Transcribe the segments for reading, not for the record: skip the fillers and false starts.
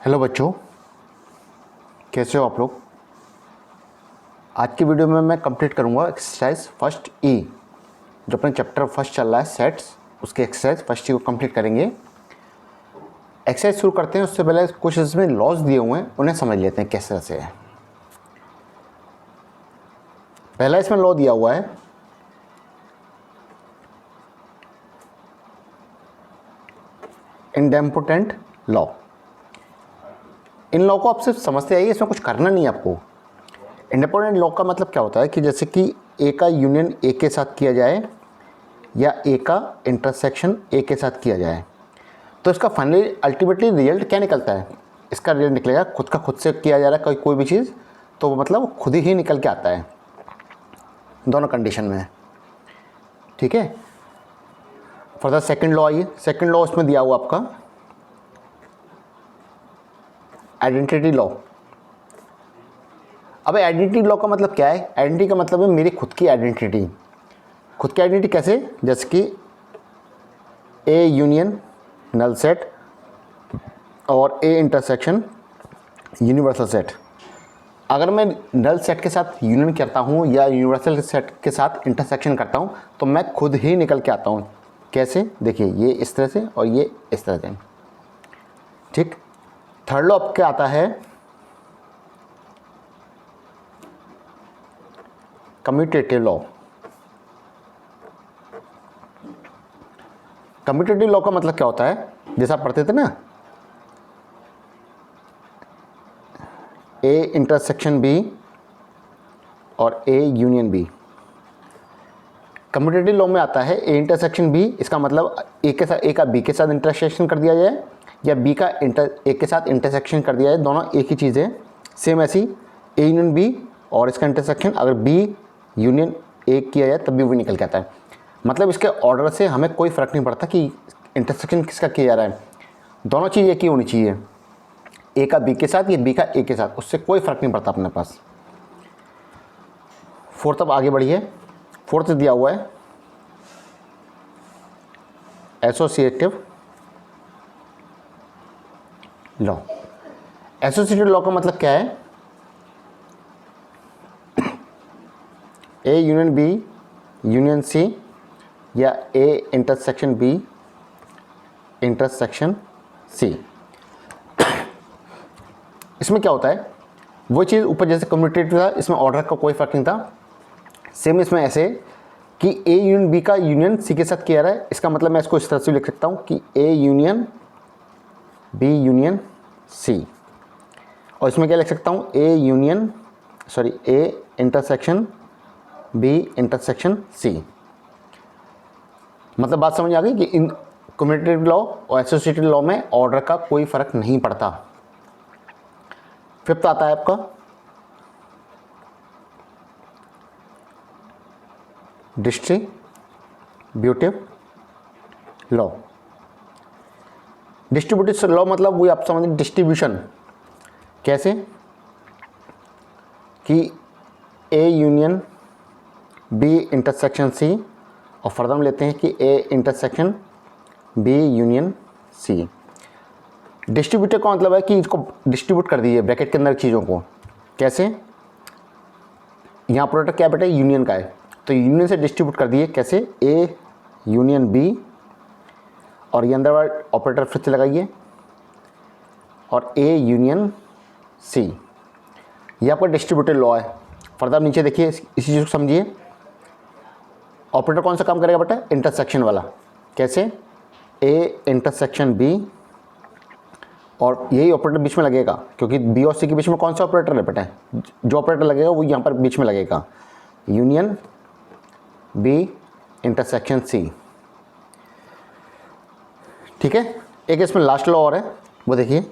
Hello बच्चों, कैसे हो आप लोग। आज की वीडियो में मैं कंप्लीट करूंगा एक्सरसाइज फर्स्ट ई, जो अपने चैप्टर फर्स्ट चल रहा है सेट्स, उसके एक्सरसाइज फर्स्ट ई को कंप्लीट करेंगे। एक्सरसाइज शुरू करते हैं उससे पहले कुछ इसमें लॉज दिए हुए हैं, उन्हें समझ लेते हैं किस तरह से है। पहला इसमें लॉ दिया हुआ है इंडेम्पोटेंट लॉ। इन लॉ को आप सिर्फ समझते आइए, इसमें कुछ करना नहीं है आपको। इंडिपेंडेंट लॉ का मतलब क्या होता है कि जैसे कि ए का यूनियन ए के साथ किया जाए या ए का इंटरसेक्शन ए के साथ किया जाए, तो इसका फाइनली अल्टीमेटली रिजल्ट क्या निकलता है। इसका रिजल्ट निकलेगा खुद का खुद से किया जा रहा है कोई भी चीज़, तो वो मतलब खुद ही निकल के आता है दोनों कंडीशन में। ठीक है, फॉर द सेकेंड लॉ आइए। सेकेंड लॉ उसमें दिया हुआ आपका आइडेंटिटी लॉ। अब आइडेंटिटी लॉ का मतलब क्या है? आइडेंटिटी का मतलब है मेरी खुद की आइडेंटिटी। खुद की आइडेंटिटी कैसे? जैसे कि ए यूनियन नल सेट और ए इंटरसेक्शन यूनिवर्सल सेट। अगर मैं नल सेट के साथ यूनियन करता हूँ या यूनिवर्सल सेट के साथ इंटरसेक्शन करता हूँ तो मैं खुद ही निकल के आता हूँ। कैसे? देखिए, ये इस तरह से और ये इस तरह से। ठीक। थर्ड लॉ आपके आता है कम्यूटेटिव लॉ। कम्यूटेटिव लॉ का मतलब क्या होता है? जैसा आप पढ़ते थे ना, ए इंटरसेक्शन बी और A union B. Commutative law में आता है ए इंटरसेक्शन बी, इसका मतलब ए के साथ ए का बी के साथ इंटरसेक्शन कर दिया जाए या बी का ए के साथ इंटरसेक्शन कर दिया जाए, दोनों एक ही चीज़ है। सेम ऐसी ए यूनियन बी और इसका इंटरसेक्शन अगर बी यूनियन ए किया जाए तब भी वो निकल के आता है। मतलब इसके ऑर्डर से हमें कोई फ़र्क नहीं पड़ता कि इंटरसेक्शन किसका किया जा रहा है, दोनों चीज़ एक ही होनी चाहिए, ए का बी के साथ या बी का ए के साथ, उससे कोई फ़र्क नहीं पड़ता अपने पास। फोर्थ, अब आगे बढ़िए। फोर्थ दिया हुआ है एसोसिएटिव लॉ। एसोसिएटिव लॉ का मतलब क्या है? A union B union C या A intersection B intersection C. इसमें क्या होता है, वो चीज़ ऊपर जैसे कम्यूटेटिव था, इसमें ऑर्डर का कोई फर्क नहीं था। सेम इसमें ऐसे कि ए यूनियन बी का यूनियन सी के साथ किया रहा है, इसका मतलब मैं इसको इस तरह से लिख सकता हूँ कि A union B union C. और इसमें क्या लिख सकता हूँ? A intersection B intersection C. मतलब बात समझ आ गई कि इन कम्यूटेटिव लॉ और एसोसिएटिव लॉ में ऑर्डर का कोई फर्क नहीं पड़ता। फिफ्थ आता है आपका डिस्ट्रीब्यूटिव लॉ। डिस्ट्रीब्यूटिव लॉ मतलब वही आप समझ, डिस्ट्रीब्यूशन। कैसे कि A union B intersection C और फर्दर हम लेते हैं कि A intersection B union C. Distributor का मतलब है कि इसको डिस्ट्रीब्यूट कर दीजिए ब्रैकेट के अंदर चीज़ों को। कैसे? यहाँ प्रोडक्ट क्या बेटा? यूनियन का है, तो यूनियन से डिस्ट्रीब्यूट कर दिए। कैसे? ए यूनियन बी और ये अंदर वाला ऑपरेटर फिर से लगाइए और ए यूनियन सी। ये आपका डिस्ट्रीब्यूटेड लॉ है। फर्दर नीचे देखिए, इसी चीज़ को समझिए। ऑपरेटर कौन सा काम करेगा बेटा? इंटरसेक्शन वाला। कैसे? ए इंटरसेक्शन बी और यही ऑपरेटर बीच में लगेगा, क्योंकि बी और सी के बीच में कौन सा ऑपरेटर है बेटा? जो ऑपरेटर लगेगा वो यहाँ पर बीच में लगेगा, यूनियन बी इंटरसेक्शन सी। ठीक है। एक इसमें लास्ट लॉ और है, वो देखिए।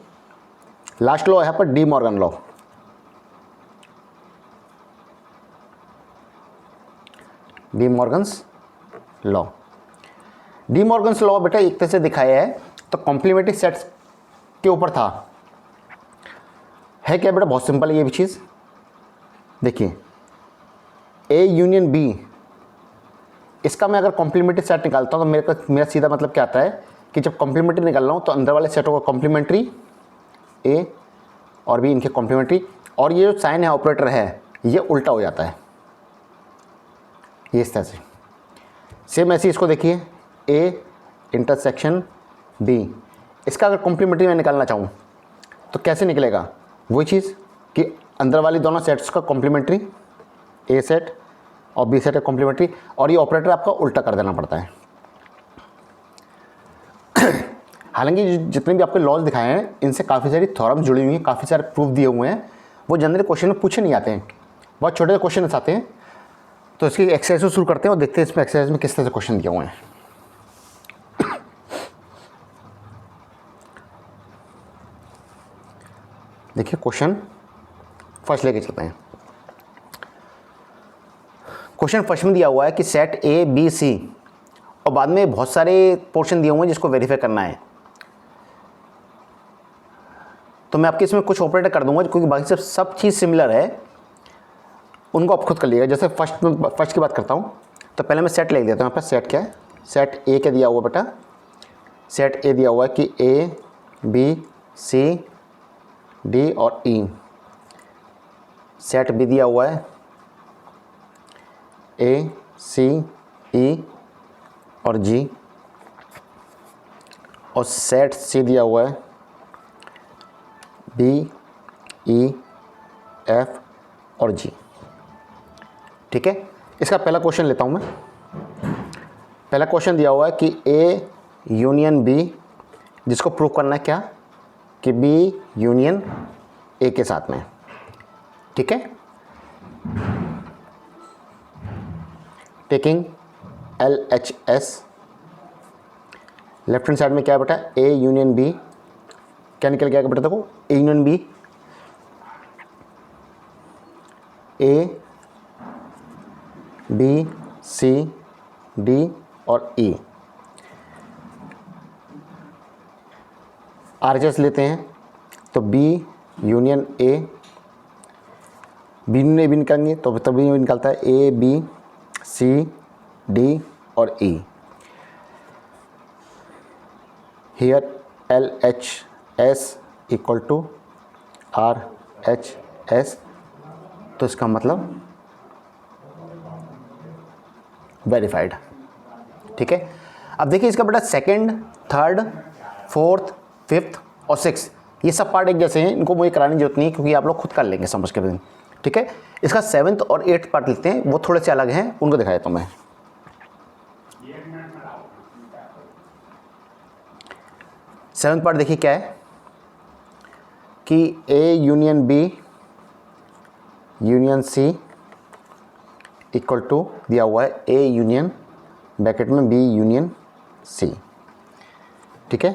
लास्ट लॉ है यहाँ पर D Morgan law. D Morgan's law. D Morgan's law बेटा एक तरह से दिखाया है तो कॉम्प्लीमेंट्री सेट्स के ऊपर था। है क्या बेटा? बहुत सिंपल है ये भी चीज़। देखिए, ए यूनियन बी, इसका मैं अगर कॉम्प्लीमेंट्री सेट निकालता हूँ तो मेरा सीधा मतलब क्या आता है कि जब कॉम्प्लीमेंट्री निकाल रहा हूँ तो अंदर वाले सेटों का कॉम्प्लीमेंट्री ए और बी इनके कॉम्प्लीमेंट्री, और ये जो साइन है ऑपरेटर है ये उल्टा हो जाता है, ये इस तरह से। सेम ऐसे इसको देखिए, ए इंटरसेक्शन बी, इसका अगर कॉम्प्लीमेंट्री मैं निकालना चाहूँ तो कैसे निकलेगा? वही चीज़ कि अंदर वाली दोनों सेट्स का कॉम्प्लीमेंट्री, ए सेट और बी सेट का कॉम्प्लीमेंट्री, और ये ऑपरेटर आपका उल्टा कर देना पड़ता है। हालांकि जितने भी आपके लॉज दिखाए हैं इनसे काफ़ी सारी थ्योरम्स जुड़ी हुई हैं, काफ़ी सारे प्रूफ दिए हुए हैं, वो जनरली क्वेश्चन में पूछे नहीं आते हैं, बहुत छोटे क्वेश्चन आते हैं। तो इसकी एक्सरसाइज से शुरू करते हैं और देखते हैं इसमें एक्सरसाइज में किस तरह से क्वेश्चन दिए हुए हैं। देखिए क्वेश्चन फर्स्ट लेके चलते हैं। क्वेश्चन फर्स्ट में दिया हुआ है कि सेट ए बी सी, और बाद में बहुत सारे पोर्शन दिए हुए हैं जिसको वेरीफाई करना है। तो मैं आपके इसमें कुछ ऑपरेटर कर दूंगा क्योंकि बाकी सब चीज़ सिमिलर है, उनको आप खुद कर लीजिएगा। जैसे फर्स्ट की बात करता हूँ तो पहले मैं सेट ले लेता हूँ। यहाँ पर सेट क्या है? सेट ए क्या दिया हुआ बेटा? सेट ए दिया हुआ है कि ए बी सी डी और ई। सेट बी दिया हुआ है ए सी ई और जी, और सेट सी दिया हुआ है बी ई एफ और जी। ठीक है, इसका पहला क्वेश्चन लेता हूँ मैं। पहला क्वेश्चन दिया हुआ है कि ए यूनियन बी, जिसको प्रूव करना है क्या कि बी यूनियन ए के साथ में। ठीक है, taking L H S, left hand side में क्या है बेटा? ए यूनियन बी, क्या निकल गया बेटा? देखो A union B, A B C D और ई। आरएचएस लेते हैं तो B union A, B union A भी निकालेंगे तो तभी निकलता है ए बी सी डी और E. Here L H S equal to R H S, तो इसका मतलब वेरीफाइड। ठीक है, अब देखिए इसका बेटा सेकंड, थर्ड, फोर्थ, फिफ्थ और सिक्स, ये सब पार्ट एक जैसे हैं, इनको मुझे कराने की जरूरत नहीं है क्योंकि आप लोग खुद कर लेंगे समझ के। ठीक है, इसका सेवन्थ और एट्थ पार्ट लेते हैं, वो थोड़े से अलग हैं, उनको दिखा देता हूँ मैं। सेवन्थ पार्ट देखिए क्या है कि A union B union C equal to दिया हुआ है ए यूनियन ब्रैकेट में बी यूनियन सी। ठीक है,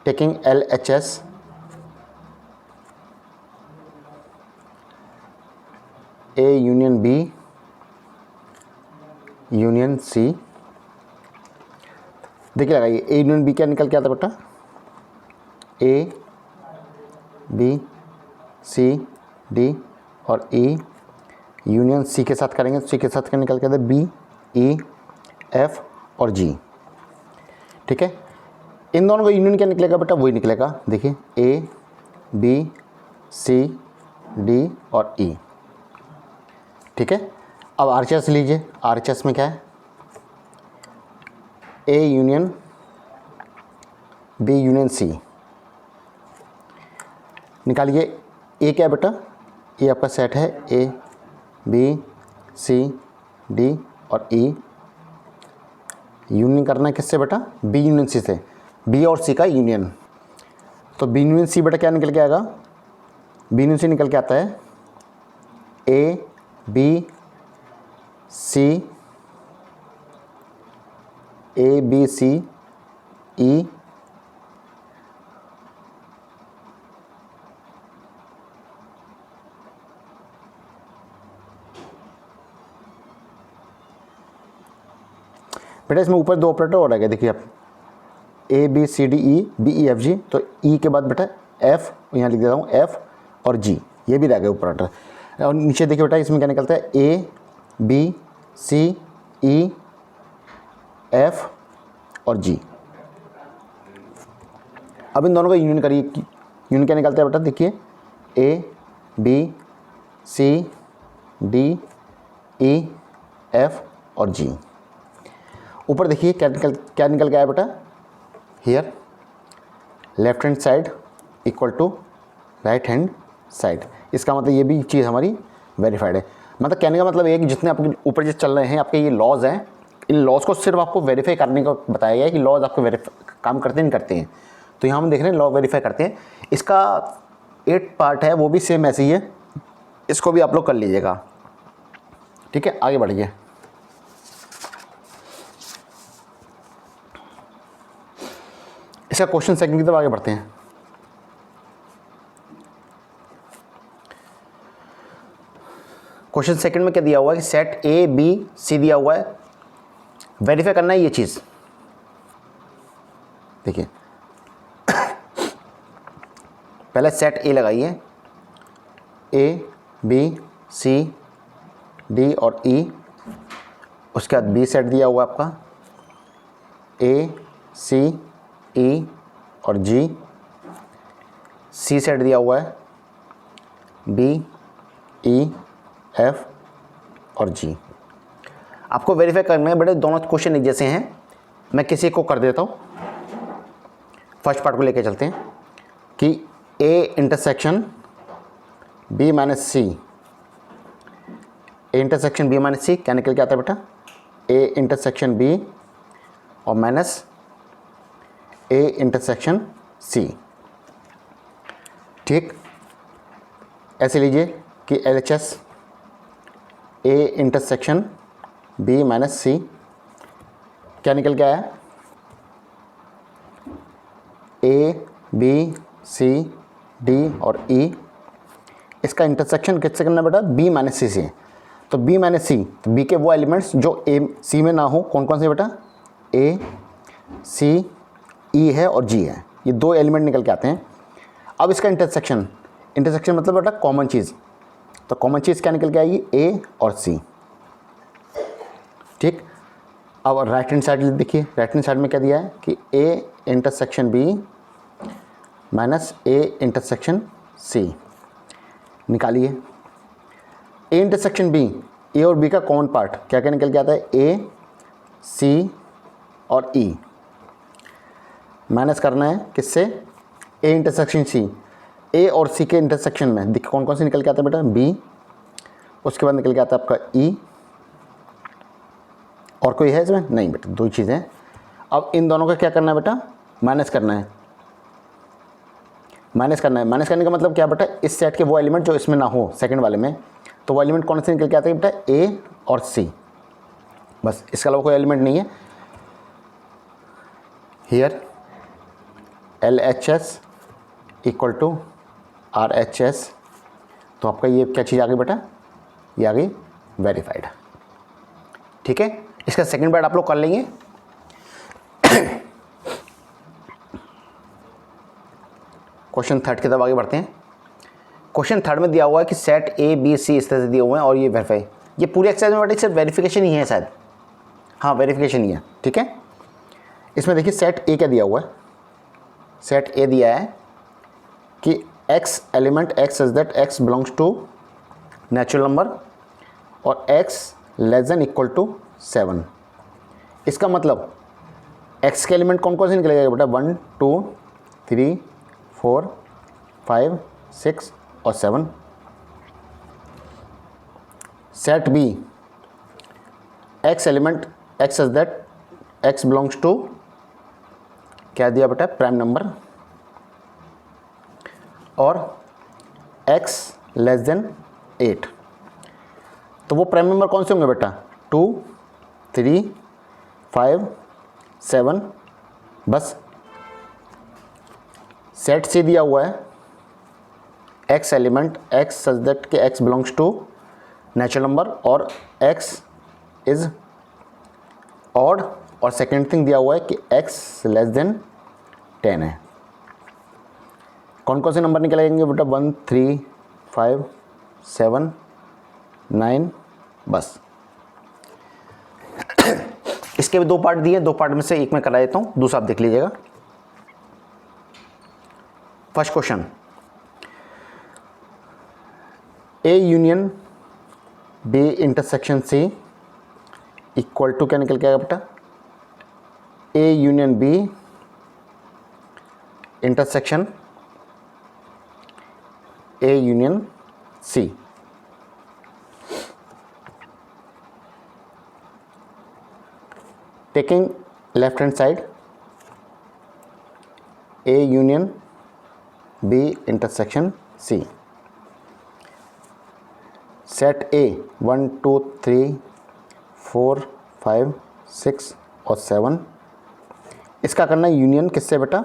taking L H S, A union B union C. देखिए लगाइए, ए यूनियन बी क्या निकल के आता बेटा? ए बी सी डी और ई यूनियन सी के साथ करेंगे, सी के साथ क्या निकल के आता है? बी ई एफ और जी। ठीक है, इन दोनों का यूनियन क्या निकलेगा बेटा? वही निकलेगा। देखिए ए बी सी डी और ई। ठीक है, अब आरएचएस लीजिए। आरएचएस में क्या है? A union B union C. निकालिए, ए क्या है बेटा? ये आपका सेट है ए बी सी डी और ई। यूनियन करना है किससे बेटा? बी यूनियन सी से, बी और सी का यूनियन। तो बी यूनियन सी बेटा क्या निकल के आएगा? बी यूनियन सी निकल के आता है ए बी सी, ए बी सी ई बेटा। इसमें ऊपर दो ऑपरेटर और आ गए, देखिए आप, A B C D E, B E F G. तो ई के बाद बेटा एफ, यहाँ लिख देता हूँ एफ और जी, ये भी रह गए ऑपरेटर। और नीचे देखिए बेटा इसमें क्या निकलता है? ए बी सी ई एफ और जी। अब इन दोनों का यूनियन करिए, यूनियन क्या निकलता है बेटा, देखिए A B C D E F और जी। ऊपर देखिए क्या निकल के आया बेटा, here left hand side equal to right hand side. इसका मतलब ये भी चीज़ हमारी वेरीफाइड है। मतलब कहने का मतलब ये है कि जितने आपके ऊपर जो चल रहे हैं आपके ये लॉज हैं, इन लॉज को सिर्फ आपको वेरीफाई करने को बताया गया है कि लॉज आपको काम करते नहीं करते हैं। तो यहाँ हम देख रहे हैं लॉ वेरीफाई करते हैं। इसका 8 पार्ट है वो भी सेम ऐसे ही है, इसको भी आप लोग कर लीजिएगा। ठीक है, आगे बढ़िए। इसका क्वेश्चन सेकंड की तरफ आगे बढ़ते हैं। क्वेश्चन सेकंड में क्या दिया हुआ है कि सेट ए बी सी दिया हुआ है, वेरीफाई करना है ये चीज़। देखिए पहले सेट ए लगाइए, ए बी सी डी और ई। उसके बाद बी सेट दिया हुआ है आपका, ए सी ई और जी। सी सेट दिया हुआ है, बी ई एफ और जी। आपको वेरीफाई करना है बेटे, दोनों क्वेश्चन एक जैसे हैं। मैं किसी को कर देता हूँ, फर्स्ट पार्ट को लेके चलते हैं कि A intersection B minus C, A intersection B minus C क्या निकल के आता है बेटा, ए इंटरसेक्शन बी और माइनस ए इंटरसेक्शन सी। ठीक, ऐसे लीजिए कि LHS A intersection B minus C क्या निकल के आया, ए बी सी डी और ई। इसका इंटरसेक्शन किससे करना बेटा, बी माइनस सी से। तो बी माइनस सी, तो बी के वो एलिमेंट्स जो ए सी में ना हो, कौन कौन से बेटा, ए सी ई है और जी है, ये 2 एलिमेंट निकल के आते हैं। अब इसका इंटरसेक्शन, इंटरसेक्शन मतलब बेटा कॉमन चीज़, तो कॉमन चीज़ क्या निकल के आएगी, ए और सी। ठीक, अब राइट हैंड साइड देखिए, राइट हैंड साइड में क्या दिया है कि A intersection B minus A intersection C. निकालिए ए इंटरसेक्शन बी, ए और बी का कॉमन पार्ट क्या क्या निकल के आता है, ए सी और ई। माइनस करना है किससे, ए इंटरसेक्शन सी। ए और सी के इंटरसेक्शन में देखिए कौन कौन से निकल के आता है बेटा, बी, उसके बाद निकल के आता है आपका ई। और कोई है इसमें, नहीं बेटा, 2 चीज़ें। अब इन दोनों का क्या करना है बेटा, माइनस करना है। माइनस करना है, माइनस करने का मतलब क्या बेटा, इस सेट के वो एलिमेंट जो इसमें ना हो सेकंड वाले में, तो वो एलिमेंट कौन से निकल के आते हैं बेटा, ए और सी, बस, इसके अलावा कोई एलिमेंट नहीं है। Here LHS equal to RHS, तो आपका ये क्या चीज़ आ गई बेटा, ये आ गई वेरीफाइड। ठीक है, इसका सेकंड पार्ट आप लोग कर लेंगे। क्वेश्चन थर्ड की तरफ आगे बढ़ते हैं। क्वेश्चन थर्ड में दिया हुआ है कि सेट ए बी सी इस तरह से दिए हुए हैं और ये वेरीफाई, ये पूरी एक्सरसाइज में बेटा सिर्फ वेरिफिकेशन ही है शायद, हाँ वेरिफिकेशन ही है। ठीक है, इसमें देखिए सेट ए क्या दिया हुआ है, सेट ए दिया है कि x element x is that x belongs to natural number और x less than equal to 7। इसका मतलब x के एलिमेंट कौन कौन से निकलेगा बेटा, 1 2 3 4 5 6 और 7। Set B x element x is that x belongs to क्या दिया बेटा, प्राइम नंबर और x लेस देन 8। तो वो प्राइम नंबर कौन से होंगे बेटा, 2 3 5 7, बस। सेट सी दिया हुआ है x element x such that के x belongs to natural number और x इज ऑड, और सेकेंड थिंग दिया हुआ है कि x लेस देन 10 है। कौन कौन से नंबर निकलेंगे बेटा, 1 3 5 7 9, बस। इसके भी 2 पार्ट दिए, 2 पार्ट में से एक मैं करा देता हूँ, दूसरा आप देख लीजिएगा। First question, A union B intersection C equal to क्या निकल के आएगा बेटा, A union B intersection A union C. Taking left hand side, A union B intersection C, set A 1 2 3 4 5 6 और 7, इसका करना है यूनियन किससे बेटा,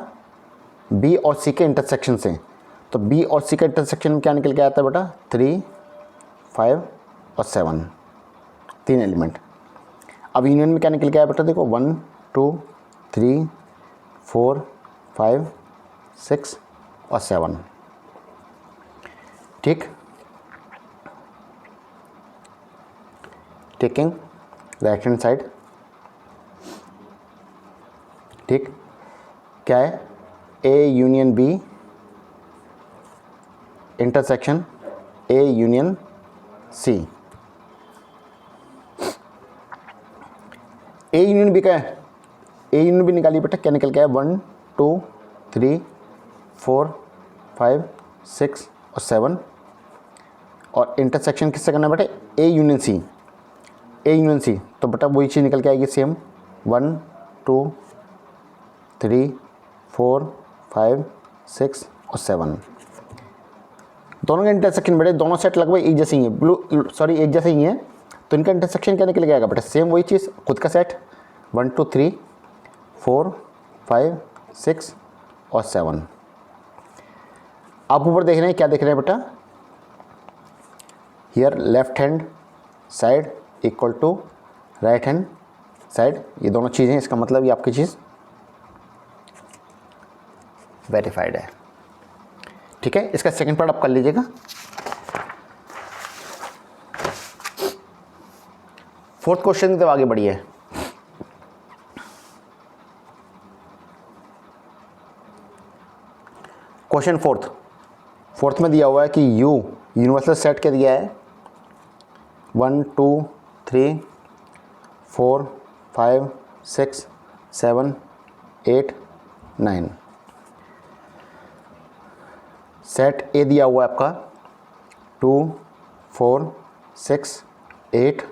बी और सी के इंटरसेक्शन से। तो बी और सी का इंटरसेक्शन में क्या निकल के आता है बेटा, 3 5 और 7, 3 एलिमेंट। अब यूनियन में क्या निकल के आया बेटा, देखो 1 2 3 4 5 6 और 7, ठीक। टेकिंग राइट हैंड साइड, ठीक, क्या है, A union B intersection A union C. A union B का है, ए यूनियन बी निकालिए बेटा, क्या निकल के आया, 1 2 3 4 5 6 और 7, और इंटरसेक्शन किससे करना है बेटा, A union C, A union सी। तो बेटा वही चीज़ निकल के आएगी सेम, 1 2 3 4 5 6 और 7, दोनों का इंटरसेक्शन बेटे, दोनों सेट लगभग एक जैसे ही है, एक जैसे ही है, तो इनका इंटरसेक्शन क्या निकल जाएगा बेटा, सेम वही चीज़, खुद का सेट 1 2 3 4 5 6 और 7। आप ऊपर देख रहे हैं, क्या देख रहे हैं बेटा, here left hand side equal to right hand side, ये दोनों चीज़ें, इसका मतलब ये आपकी चीज़ वेरीफाइड है, ठीक है। इसका सेकंड पार्ट आप कर लीजिएगा। फोर्थ क्वेश्चन की तरफ आगे बढ़िए। क्वेश्चन फोर्थ में दिया हुआ है कि यू यूनिवर्सल सेट क्या दिया है, 1 2 3 4 5 6 7 8 9, सेट ए दिया हुआ है आपका 2 4 6 8,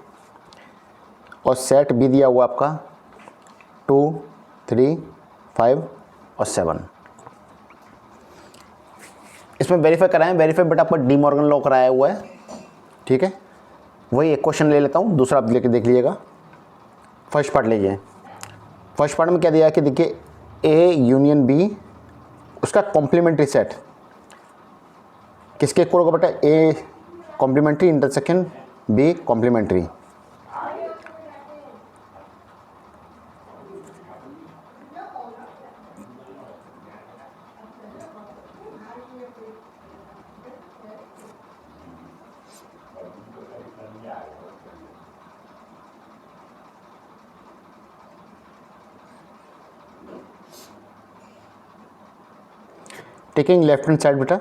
और सेट बी दिया हुआ है आपका 2 3 5 और 7। इसमें वेरीफाई कराएं, वेरीफाई बेटा आपका डी मॉर्गन लॉ कराया हुआ है, ठीक है। वही एक क्वेश्चन ले लेता हूँ, दूसरा आप लेके देख लीजिएगा। फर्स्ट पार्ट लीजिए। फर्स्ट पार्ट में क्या दिया है कि देखिए, ए यूनियन बी, उसका कॉम्प्लीमेंट्री सेट किसके इक्वल होगा बेटा, A complementary intersection B complementary. Taking left hand side बेटा,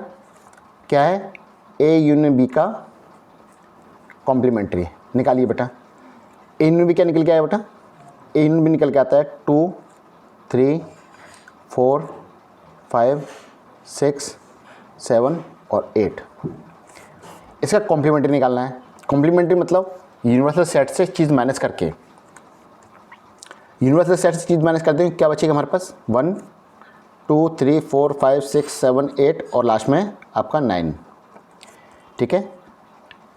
क्या है, ए यूनियन बी का कॉम्प्लीमेंट्री निकालिए बेटा। ए यूनियन बी क्या निकल के आया बेटा, ए यूनियन बी निकल के आता है 2 3 4 5 6 7 और 8। इसका कॉम्प्लीमेंट्री निकालना है। कॉम्प्लीमेंट्री मतलब यूनिवर्सल सेट से चीज़ माइनस करके, यूनिवर्सल सेट से चीज़ माइनस करते हैं, क्या बचेगा हमारे पास, 1 2 3 4 5 6 7 8 और लास्ट में आपका 9, ठीक है।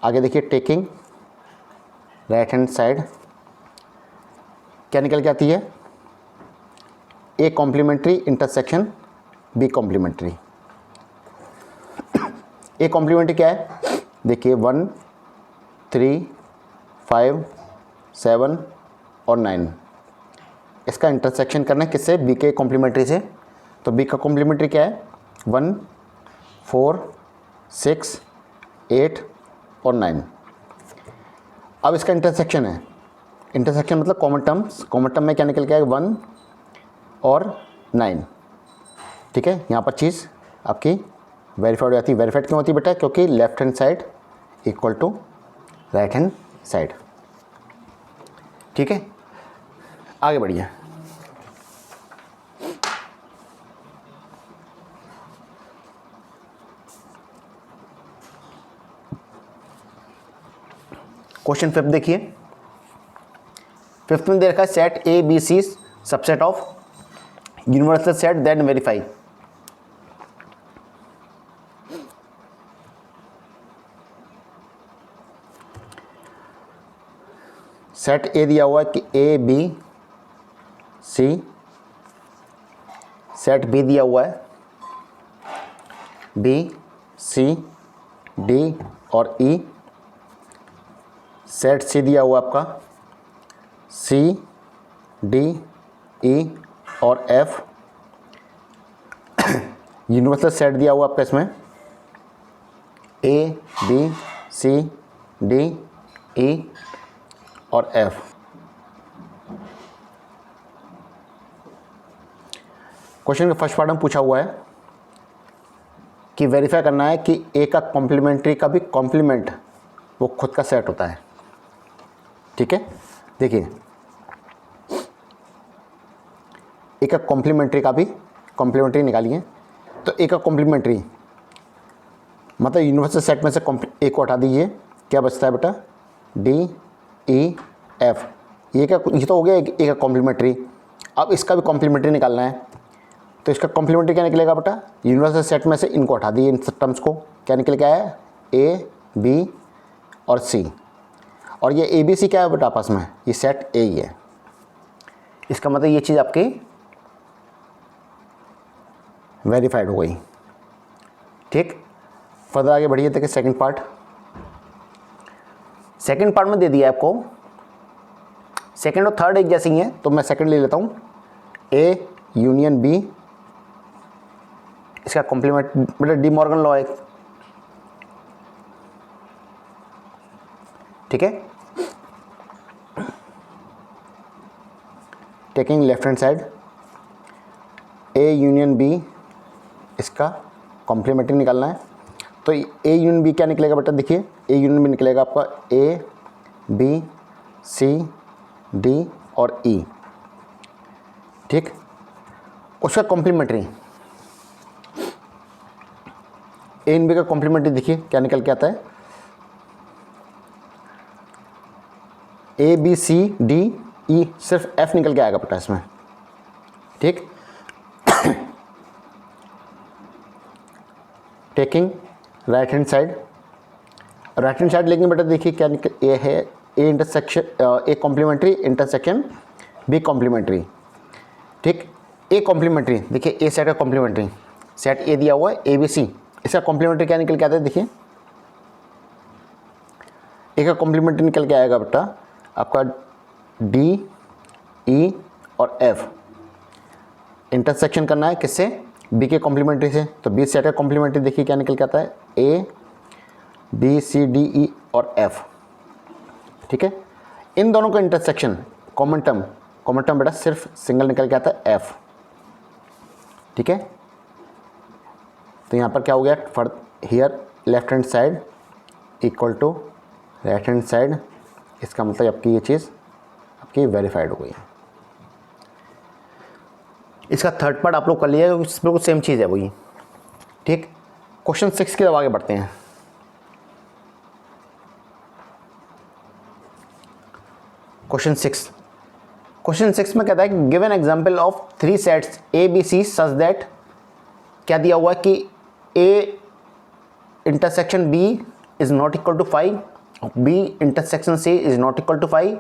आगे देखिए, टेकिंग राइट हैंड साइड, क्या निकल के आती है, ए complementary intersection B complementary. A complementary क्या है, देखिए 1 3 5 7 और 9, इसका इंटरसेक्शन करना है किससे, बी के कॉम्प्लीमेंट्री से। तो बी का कॉम्प्लीमेंट्री क्या है, 1 4 6 8 और 9। अब इसका इंटरसेक्शन है, इंटरसेक्शन मतलब कॉमन टर्म्स, कॉमन टर्म में क्या निकल के आएगा, 1 और 9, ठीक है। यहाँ पर चीज़ आपकी वेरीफाइड हो जाती है। वेरीफाइड क्यों होती है बेटा? क्योंकि left hand side equal to right hand side. ठीक है, आगे बढ़िए। क्वेश्चन 5 देखिए। 5th में दे रखा है set A B C subset of universal set then verify. Set A दिया हुआ है कि A B C, set B दिया हुआ है बी सी डी और ई, सेट सी दिया हुआ आपका सी डी ई और एफ, यूनिवर्सल सेट दिया हुआ आपका इसमें ए बी सी डी ई और एफ। क्वेश्चन के फर्स्ट पार्ट में पूछा हुआ है कि वेरीफाई करना है कि ए का कॉम्प्लीमेंट्री का भी कॉम्प्लीमेंट वो खुद का सेट होता है। ठीक है, देखिए ए का कॉम्प्लीमेंट्री का भी कॉम्प्लीमेंट्री निकालिए। तो ए का कॉम्प्लीमेंट्री मतलब यूनिवर्सल सेट में से ए को हटा दीजिए, क्या बचता है बेटा? D E F. ये तो हो गया ए का कॉम्प्लीमेंट्री। अब इसका भी कॉम्प्लीमेंट्री निकालना है, तो इसका कॉम्प्लीमेंट्री क्या निकलेगा बेटा? यूनिवर्सल सेट में से इनको हटा दिए, इन टर्म्स को, क्या निकल के आया? ए बी और सी। और ये ए बी सी क्या है बेटा आपस में? ये सेट ए ही है। इसका मतलब ये चीज़ आपकी वेरीफाइड हो गई। ठीक, फर्दर आगे बढ़िए। देखिए सेकंड पार्ट। सेकंड पार्ट में दे दिया आपको, सेकंड और थर्ड एक जैसी ही है, तो मैं सेकंड ले लेता हूँ। ए यूनियन बी, इसका कॉम्प्लीमेंट बेटा डी मॉर्गन लॉ है। ठीक है, taking left hand side A union B, इसका कॉम्प्लीमेंट्री निकालना है। तो ए यूनियन बी क्या निकलेगा बेटा? देखिए ए यूनियन बी निकलेगा आपका ए बी सी डी और ई। ठीक, उसका कॉम्प्लीमेंट्री ए एन बी का कॉम्प्लीमेंट्री देखिए क्या निकल के आता है? ए बी सी डी ई, सिर्फ एफ निकल के आएगा बेटा इसमें। ठीक, taking right hand side, right hand side लेंगे बेटा, देखिए क्या निकल ए है? A intersection A complementary intersection B complementary. ठीक, ए कॉम्प्लीमेंट्री देखिए ए सेट का कॉम्प्लीमेंट्री, सेट ए दिया हुआ है ए बी सी, इसका कॉम्प्लीमेंट्री क्या निकल के आता है? देखिए ए का कॉम्प्लीमेंट्री निकल के आएगा बेटा आपका डी ई और एफ। इंटरसेक्शन करना है किससे? बी के कॉम्प्लीमेंट्री से। तो बी सेट का कॉम्प्लीमेंट्री देखिए क्या निकल के आता है? ए बी सी डी ई और एफ। ठीक है, इन दोनों का इंटरसेक्शन कॉमन टर्म बेटा सिर्फ सिंगल निकल के आता है एफ। ठीक है, तो यहाँ पर क्या हो गया? For here left hand side equal to right hand side, इसका मतलब आपकी ये चीज़ आपकी वेरीफाइड हो गई है। इसका थर्ड पार्ट आप लोग कर लिया, बिल्कुल सेम चीज़ है वही। ठीक, क्वेश्चन 6 की तरफ आगे बढ़ते हैं। क्वेश्चन 6 में कहता है कि give an example of 3 sets A B C such that, क्या दिया हुआ है कि A intersection B is not equal to 5, B intersection C is not equal to 5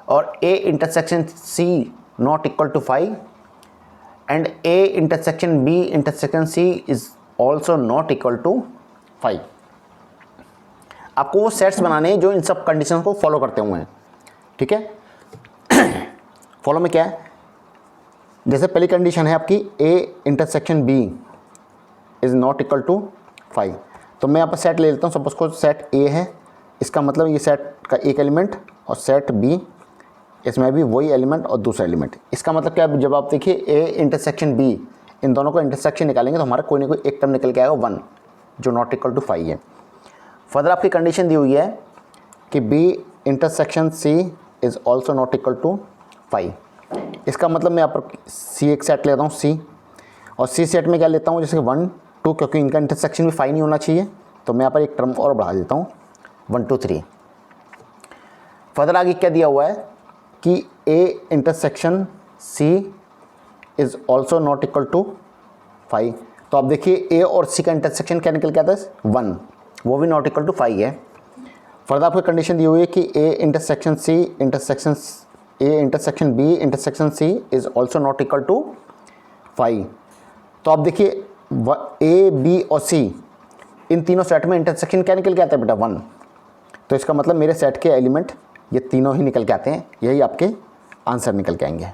और A intersection C not equal to 5 and A intersection B intersection C is also not equal to 5। आपको वो sets बनाने हैं जो इन सब condition को follow करते हुए हैं। ठीक है, फॉलो में क्या है? जैसे पहली कंडीशन है आपकी A intersection B is not equal to 5, तो मैं यहाँ पर सेट ले लेता हूँ। सपोज को सेट ए है, इसका मतलब ये सेट का एक एलिमेंट, और सेट बी इसमें भी वही एलिमेंट और दूसरा एलिमेंट। इसका मतलब क्या है? जब आप देखिए ए इंटरसेक्शन बी इन दोनों का इंटरसेक्शन निकालेंगे तो हमारा कोई ना कोई एक टर्म निकल के आएगा 1 जो नॉट इक्वल टू 5 है। फर्दर आपकी कंडीशन दी हुई है कि B intersection C is also not equal to 5। इसका मतलब मैं यहाँ पर सी एक सेट लेता हूँ सी, और सी सेट में क्या लेता हूँ जैसे 1 2, क्योंकि इनका इंटरसेक्शन भी 5 नहीं होना चाहिए तो मैं यहाँ पर एक टर्म और बढ़ा देता हूँ 1 2 3। फर्दर आगे क्या दिया हुआ है कि A intersection C is also not equal to 5। तो आप देखिए ए और सी का इंटरसेक्शन क्या निकल के आता है 1, वो भी नॉट इक्वल टू 5 है। फर्दर आपको कंडीशन दी हुई है कि A intersection B intersection C is also not equal to 5। तो आप देखिए ए बी और सी इन तीनों सेट में इंटरसेक्शन क्या निकल के आता है बेटा 1। तो इसका मतलब मेरे सेट के एलिमेंट ये तीनों ही निकल के आते हैं, यही आपके आंसर निकल के आएंगे।